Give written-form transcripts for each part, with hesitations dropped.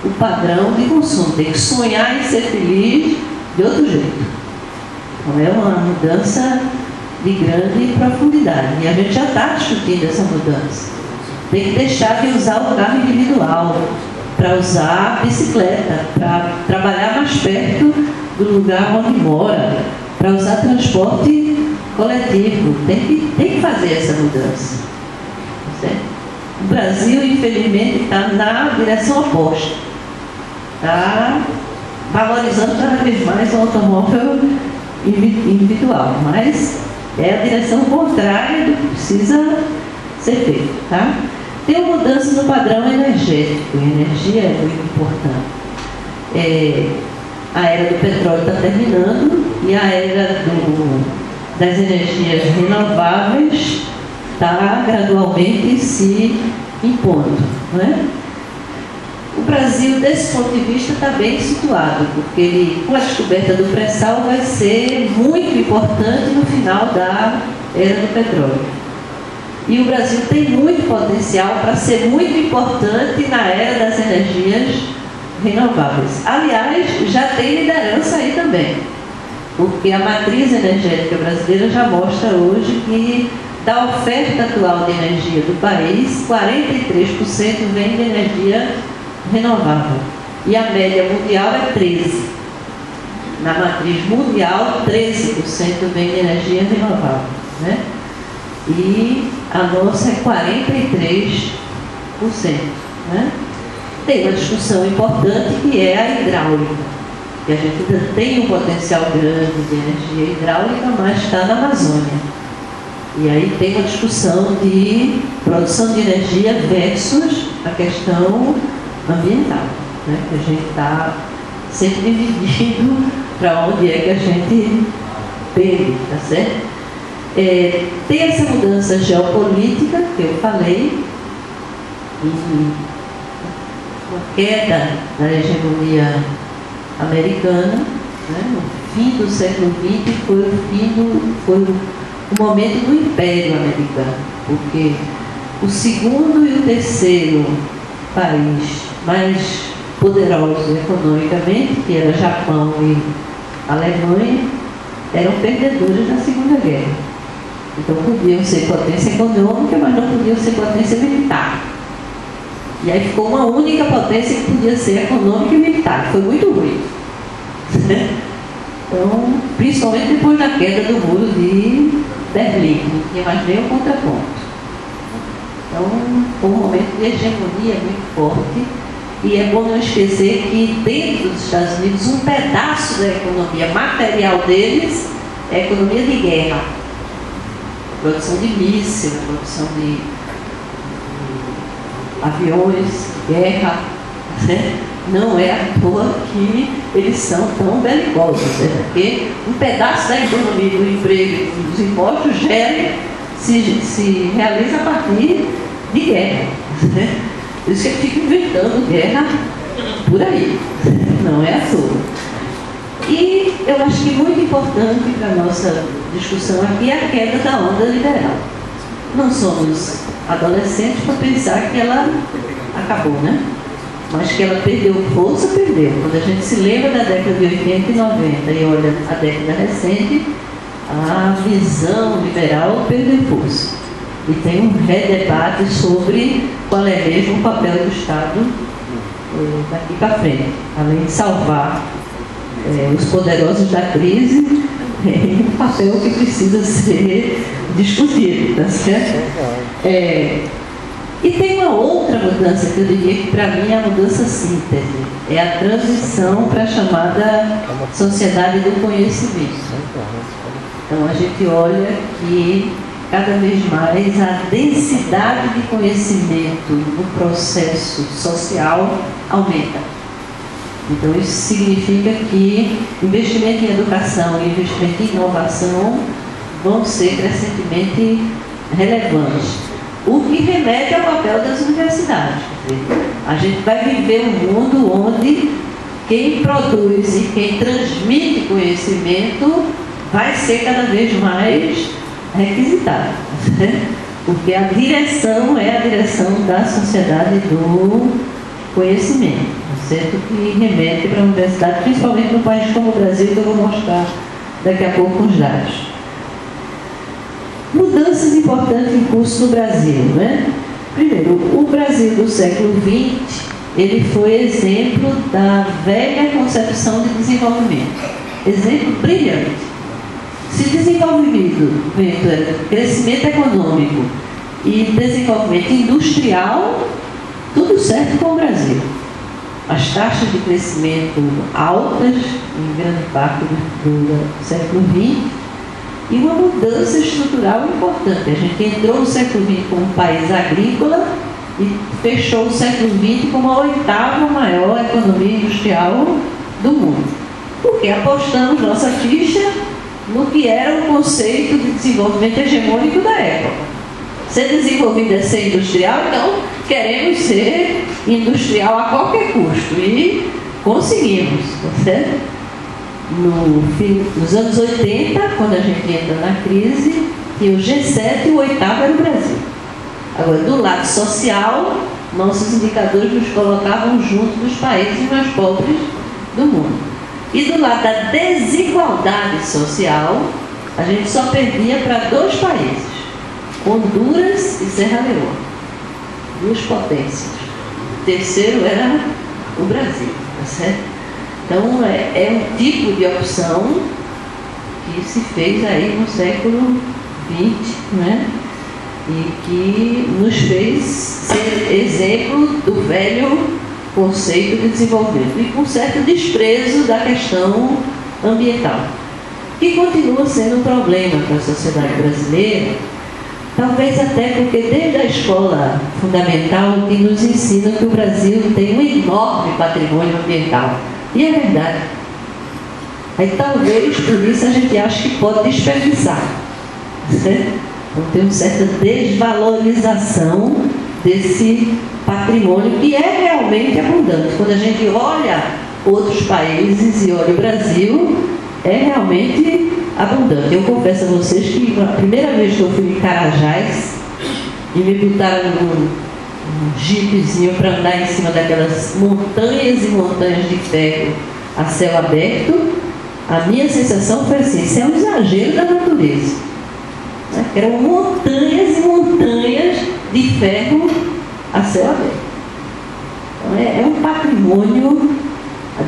o padrão de consumo. Tem que sonhar em ser feliz de outro jeito. Então é uma mudança de grande profundidade. E a gente já está discutindo essa mudança. Tem que deixar de usar o carro individual, para usar a bicicleta, para trabalhar mais perto do lugar onde mora, para usar transporte coletivo. Tem que fazer essa mudança. Certo? O Brasil, infelizmente, está na direção oposta. Está valorizando cada vez mais o automóvel individual, mas é a direção contrária do que precisa ser feito. Tá? Tem uma mudança no padrão energético. A energia é muito importante. A era do petróleo está terminando e a era das energias renováveis está gradualmente se impondo. Não é? O Brasil, desse ponto de vista, está bem situado, porque ele, com a descoberta do pré-sal, vai ser muito importante no final da era do petróleo. E o Brasil tem muito potencial para ser muito importante na era das energias renováveis. Aliás, já tem liderança aí também, porque a matriz energética brasileira já mostra hoje que da oferta atual de energia do país, 43% vem de energia renovável. E a média mundial é 13%. Na matriz mundial, 13% vem de energia renovável. Né? E a nossa é 43%. Né? Tem uma discussão importante que é a hidráulica, que a gente ainda tem um potencial grande de energia hidráulica, mas está na Amazônia. E aí tem uma discussão de produção de energia versus a questão ambiental, né? Que a gente está sempre dividido para onde é que a gente pende, tá certo? Tem essa mudança geopolítica que eu falei, e uma queda da hegemonia americana, né? No fim do século XX foi o momento do Império Americano, porque o segundo e o terceiro país mais poderosos economicamente, que era Japão e Alemanha, eram perdedores da Segunda Guerra. Então podiam ser potência econômica, mas não podiam ser potência militar. E aí ficou uma única potência que podia ser econômica e militar, que foi muito ruim. Então, principalmente depois da queda do muro de Berlim, não tinha mais nem um contraponto. Então, foi um momento de hegemonia muito forte, e é bom não esquecer que dentro dos Estados Unidos, um pedaço da economia material deles é a economia de guerra. Produção de mísseis, produção de aviões, guerra. Né? Não é à toa que eles são tão belicosos, né? Porque um pedaço da economia, do emprego e dos impostos se realiza a partir de guerra. Né? Por isso que ele fica inventando guerra por aí. Não é à toa. E eu acho que muito importante para a nossa discussão aqui é a queda da onda liberal. Não somos adolescentes para pensar que ela acabou, né? Mas que ela perdeu força, perdeu. Quando a gente se lembra da década de 80 e 90 e olha a década recente, a visão liberal perdeu força. E tem um redebate sobre qual é mesmo o papel do Estado daqui para frente, além de salvar os poderosos da crise, é um papel que precisa ser discutido, tá certo? E tem uma outra mudança que eu diria que para mim é a mudança síntese, é a transição para a chamada sociedade do conhecimento. Então a gente olha que cada vez mais a densidade de conhecimento no processo social aumenta. Então isso significa que investimento em educação e investimento em inovação vão ser crescentemente relevantes. O que remete ao papel das universidades. A gente vai viver um mundo onde quem produz e quem transmite conhecimento vai ser cada vez mais requisitado. Porque a direção é a direção da sociedade do conhecimento, certo? Que remete para a universidade, principalmente num país como o Brasil, que eu vou mostrar daqui a pouco os dados. Mudanças importantes em curso no Brasil, né? Primeiro, o Brasil do século XX, ele foi exemplo da velha concepção de desenvolvimento. Exemplo brilhante. Se desenvolvimento, crescimento econômico e desenvolvimento industrial, tudo certo com o Brasil. As taxas de crescimento altas, em grande parte do século XX, e uma mudança estrutural importante. A gente entrou no século XX como um país agrícola e fechou o século XX como a 8ª maior economia industrial do mundo. Porque apostamos nossa ficha no que era o conceito de desenvolvimento hegemônico da época. Ser desenvolvido é ser industrial, então queremos ser industrial a qualquer custo. E conseguimos, tá certo? Nos anos 80, quando a gente entra na crise, tinha o G7 e o 8º era o Brasil. Agora, do lado social, nossos indicadores nos colocavam junto dos países mais pobres do mundo. E do lado da desigualdade social, a gente só perdia para 2 países, Honduras e Serra Leoa, 2 potências. O terceiro era o Brasil, tá certo? Então, é um tipo de opção que se fez aí no século XX, né? E que nos fez ser exemplo do velho conceito de desenvolvimento e com certo desprezo da questão ambiental, que continua sendo um problema para a sociedade brasileira, talvez até porque desde a escola fundamental que nos ensina que o Brasil tem um enorme patrimônio ambiental. E é verdade. Aí talvez por isso a gente acha que pode desperdiçar, certo? Então tem uma certa desvalorização desse patrimônio que é realmente abundante. Quando a gente olha outros países e olha o Brasil, é realmente abundante. Eu confesso a vocês que a primeira vez que eu fui em Carajás e me botaram num jeepzinho para andar em cima daquelas montanhas e montanhas de ferro a céu aberto, a minha sensação foi assim: isso é um exagero da natureza, né? Eram montanhas e montanhas de ferro a céu aberto. Então, é um patrimônio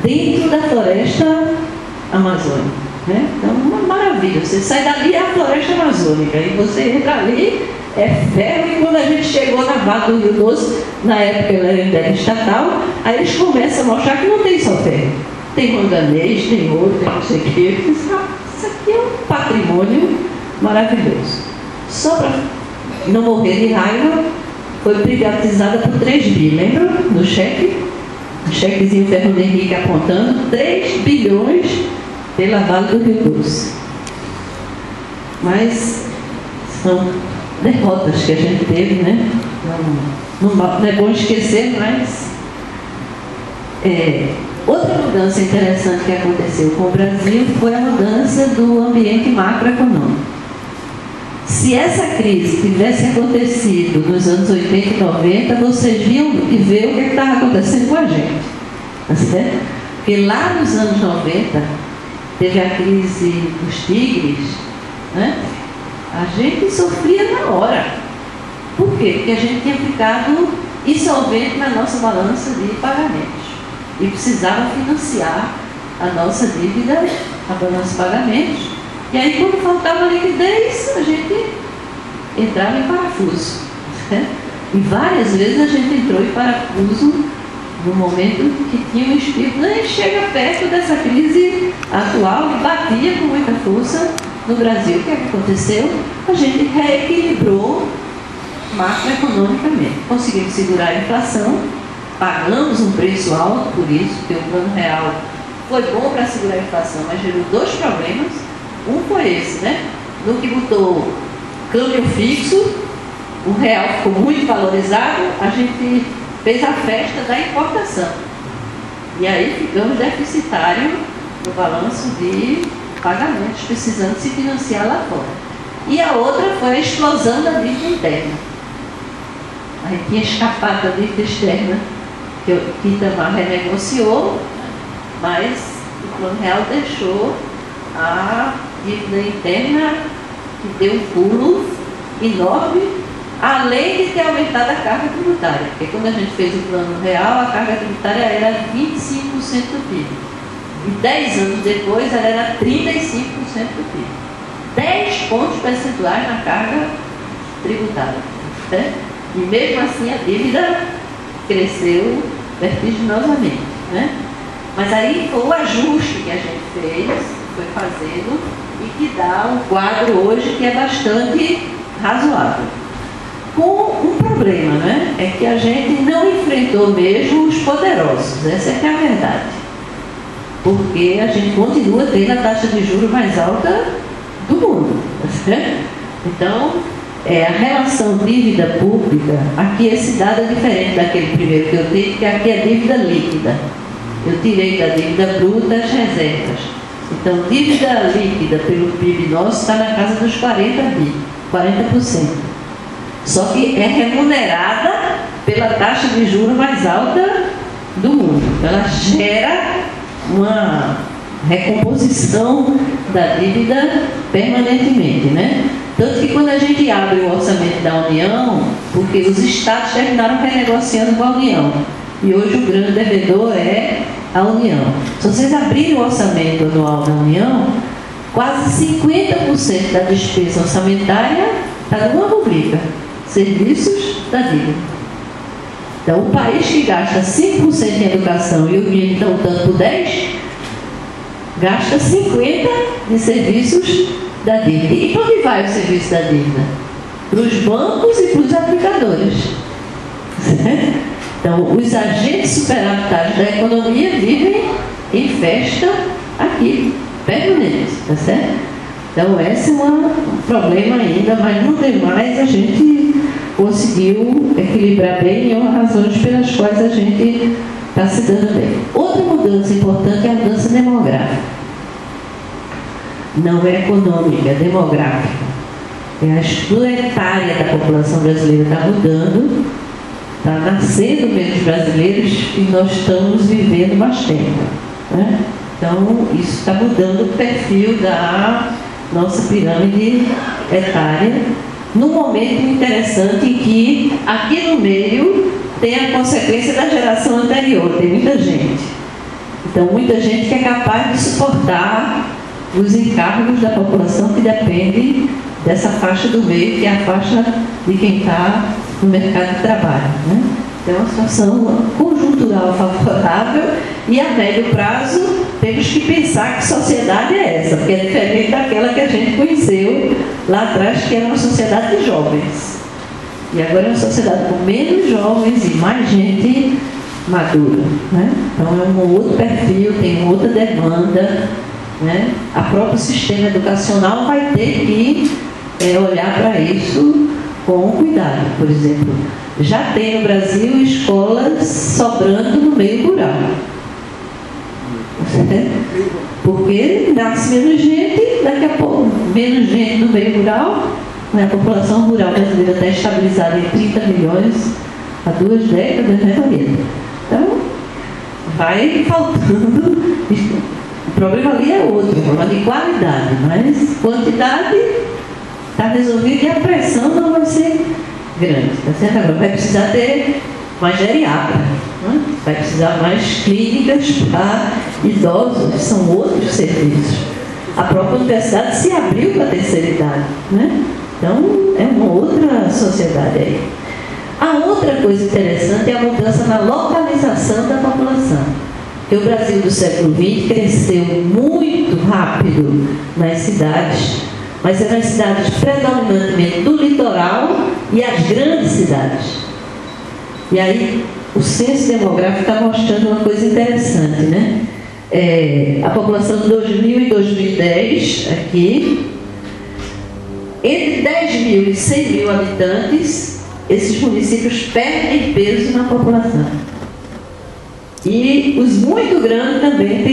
dentro da floresta amazônica, né? Então, uma maravilha. Você sai dali, é a floresta amazônica, e você entra ali, é ferro. E quando a gente chegou na Vale do Rio Doce, na época ela ainda era estatal, aí eles começam a mostrar que não tem só ferro, tem manganês, tem ouro, tem não sei o quê. Isso aqui é um patrimônio maravilhoso. Só para não morrer de raiva, foi privatizada por 3 bi, lembram? No cheque? O chequezinho Fernando Henrique apontando 3 bilhões pela Vale do Rio Doce. Mas são derrotas que a gente teve, né? Não é bom esquecer, mas outra mudança interessante que aconteceu com o Brasil foi a mudança do ambiente macroeconômico. Se essa crise tivesse acontecido nos anos 80 e 90, vocês viam e vê o que estava acontecendo com a gente, tá certo? Porque lá nos anos 90 teve a crise dos tigres, né? A gente sofria na hora. Por quê? Porque a gente tinha ficado insolvente na nossa balança de pagamentos e precisava financiar a nossa dívida, a balança de pagamentos. E aí, quando faltava liquidez, a gente entrava em parafuso, né? E várias vezes a gente entrou em parafuso no momento que tinha um espírito, nem chega perto dessa crise atual e batia com muita força no Brasil. O que aconteceu? A gente reequilibrou macroeconomicamente. Conseguimos segurar a inflação, pagamos um preço alto por isso, porque o Plano Real foi bom para segurar a inflação, mas gerou 2 problemas. Um foi esse, né? No que botou câmbio fixo, o real ficou muito valorizado, a gente fez a festa da importação. E aí ficamos deficitários no balanço de pagamentos, precisando se financiar lá fora. E a outra foi a explosão da dívida interna. A gente tinha escapado da dívida externa que Itamar renegociou, mas o Plano Real deixou a dívida interna, que deu um pulo enorme, além de ter aumentado a carga tributária, porque quando a gente fez o Plano Real, a carga tributária era 25% do PIB. E 10 anos depois, ela era 35% do PIB. 10 pontos percentuais na carga tributária. Né? E mesmo assim, a dívida cresceu vertiginosamente. Né? Mas aí foi o ajuste que a gente fez, foi fazendo, e que dá um quadro hoje que é bastante razoável. Com um problema, né? É que a gente não enfrentou mesmo os poderosos, essa é que é a verdade. Porque a gente continua tendo a taxa de juros mais alta do mundo. Né? Então, a relação dívida pública, aqui esse dado é diferente daquele primeiro que eu tive, que aqui é dívida líquida. Eu tirei da dívida bruta as reservas. Então, dívida líquida pelo PIB nosso está na casa dos 40%. Só que é remunerada pela taxa de juros mais alta do mundo. Ela gera uma recomposição da dívida permanentemente, né? Tanto que quando a gente abre o orçamento da União, porque os estados terminaram renegociando com a União, e hoje o grande devedor é a União. Se vocês abrirem o orçamento anual da União, quase 50% da despesa orçamentária está numa rubrica: serviços da dívida. Então, o país que gasta 5% em educação e o dinheiro está lutando por 10%, gasta 50% de serviços da dívida. E para onde vai o serviço da dívida? Para os bancos e para os aplicadores. Certo? Então, os agentes superavitários da economia vivem em festa aqui, permanente, tá certo? Então, esse é um problema ainda, mas no demais a gente conseguiu equilibrar bem e é uma das razões pelas quais a gente está se dando bem. Outra mudança importante é a mudança demográfica. Não é econômica, é demográfica. A estrutura etária da população brasileira está mudando, está nascendo menos brasileiros e nós estamos vivendo mais tempo. Né? Então, isso está mudando o perfil da nossa pirâmide etária, num momento interessante em que aqui no meio tem a consequência da geração anterior, tem muita gente. Então, muita gente que é capaz de suportar os encargos da população que depende dessa faixa do meio, que é a faixa de quem está no mercado de trabalho. Né? Então, é uma situação conjuntural favorável e a médio prazo temos que pensar que sociedade é essa, porque é diferente daquela que a gente conheceu lá atrás, que era uma sociedade de jovens. E agora é uma sociedade com menos jovens e mais gente madura. Né? Então, é um outro perfil, tem outra demanda. Né? A próprio sistema educacional vai ter que olhar para isso com cuidado. Por exemplo, já tem no Brasil escolas sobrando no meio rural. Porque nasce menos gente, daqui a pouco menos gente no meio rural, né? A população rural brasileira está estabilizada em 30 milhões há 2 décadas, né, Mariana? Então, vai faltando. O problema ali é outro, o problema de qualidade, mas quantidade está resolvida e a pressão não vai ser grande, tá certo? Agora vai precisar ter mais geriatra, né? Vai precisar mais clínicas para idosos, são outros serviços. A própria universidade se abriu para a terceira idade, né? Então é uma outra sociedade aí. A outra coisa interessante é a mudança na localização da população. Porque o Brasil do século XX cresceu muito rápido nas cidades, mas eram as cidades predominantemente do litoral e as grandes cidades. E aí o censo demográfico está mostrando uma coisa interessante, né? A população de 2000 e 2010, aqui, entre 10 mil e 100 mil habitantes, esses municípios perdem peso na população. E os muito grandes também têm